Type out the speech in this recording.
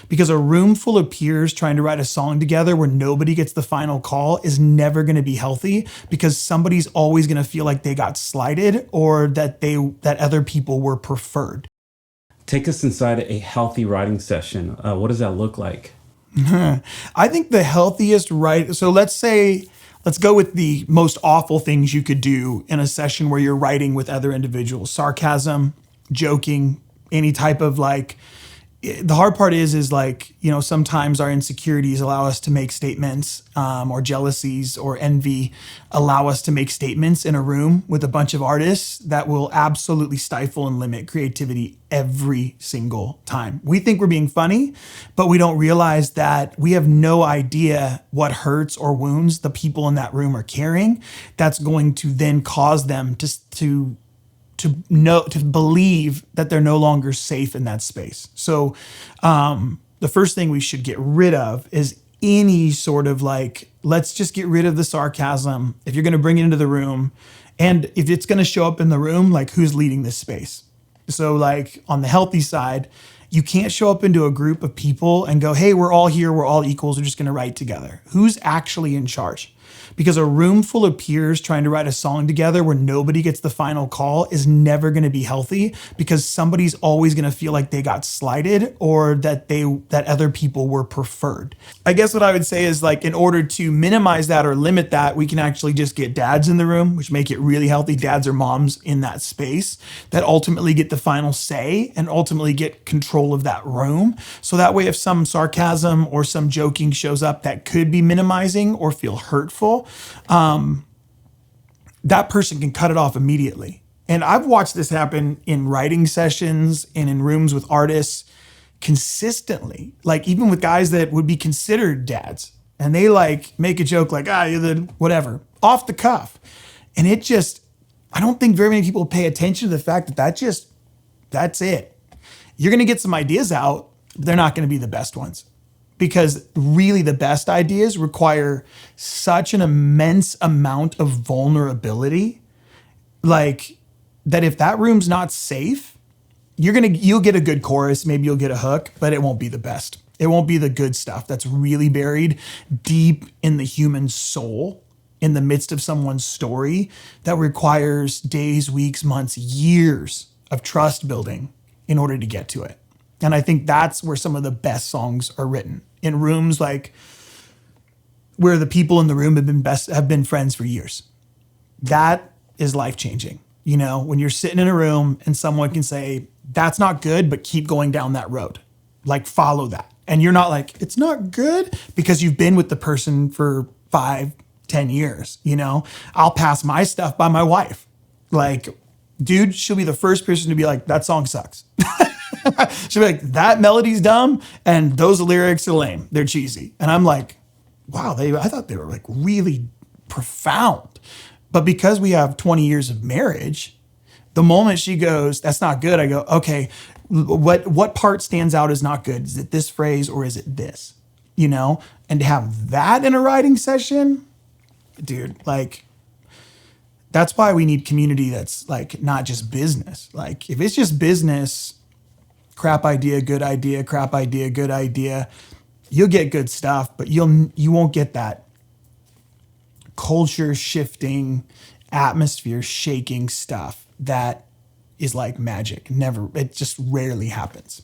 because a room full of peers trying to write a song together where nobody gets the final call is never going to be healthy, because somebody's always going to feel like they got slighted or that other people were preferred. Take us inside a healthy writing session. What does that look like? I think the healthiest so let's go with the most awful things you could do in a session where you're writing with other individuals: sarcasm, joking, any type of the hard part is sometimes our insecurities allow us to make statements, or jealousies or envy allow us to make statements in a room with a bunch of artists that will absolutely stifle and limit creativity every single time. We think we're being funny, but we don't realize that we have no idea what hurts or wounds the people in that room are carrying. That's going to then cause them to believe that they're no longer safe in that space. So the first thing we should get rid of is any sort of let's just get rid of the sarcasm if you're going to bring it into the room. And if it's going to show up in the room, who's leading this space? So on the healthy side, you can't show up into a group of people and go, hey, we're all here, we're all equals, we're just going to write together. Who's actually in charge? Because a room full of peers trying to write a song together where nobody gets the final call is never going to be healthy, because somebody's always going to feel like they got slighted or that other people were preferred. I guess what I would say is in order to minimize that or limit that, we can actually just get dads in the room, which make it really healthy. Dads or moms in that space that ultimately get the final say and ultimately get control of that room. So that way, if some sarcasm or some joking shows up that could be minimizing or feel hurtful, that person can cut it off immediately. And I've watched this happen in writing sessions and in rooms with artists consistently, even with guys that would be considered dads, and they make a joke you're the whatever, off the cuff. And I don't think very many people pay attention to the fact that's it. You're going to get some ideas out, but they're not going to be the best ones. Because really the best ideas require such an immense amount of vulnerability, that if that room's not safe, you'll get a good chorus, maybe you'll get a hook, but it won't be the best. It won't be the good stuff that's really buried deep in the human soul, in the midst of someone's story, that requires days, weeks, months, years of trust building in order to get to it. And I think that's where some of the best songs are written, in rooms where the people in the room have been friends for years. That is life-changing. When you're sitting in a room and someone can say, that's not good, but keep going down that road. Follow that. And you're not it's not good, because you've been with the person for 5-10 years. I'll pass my stuff by my wife. Dude, she'll be the first person to be that song sucks. She'll be that melody's dumb and those lyrics are lame. They're cheesy. And I'm wow, I thought they were really profound. But because we have 20 years of marriage, the moment she goes, that's not good, I go, okay, what part stands out as not good? Is it this phrase or is it this? And to have that in a writing session, dude, that's why we need community that's not just business. If it's just business, crap idea, good idea, crap idea, good idea, you'll get good stuff, but you won't get that culture shifting, atmosphere shaking stuff that is like magic. It just rarely happens.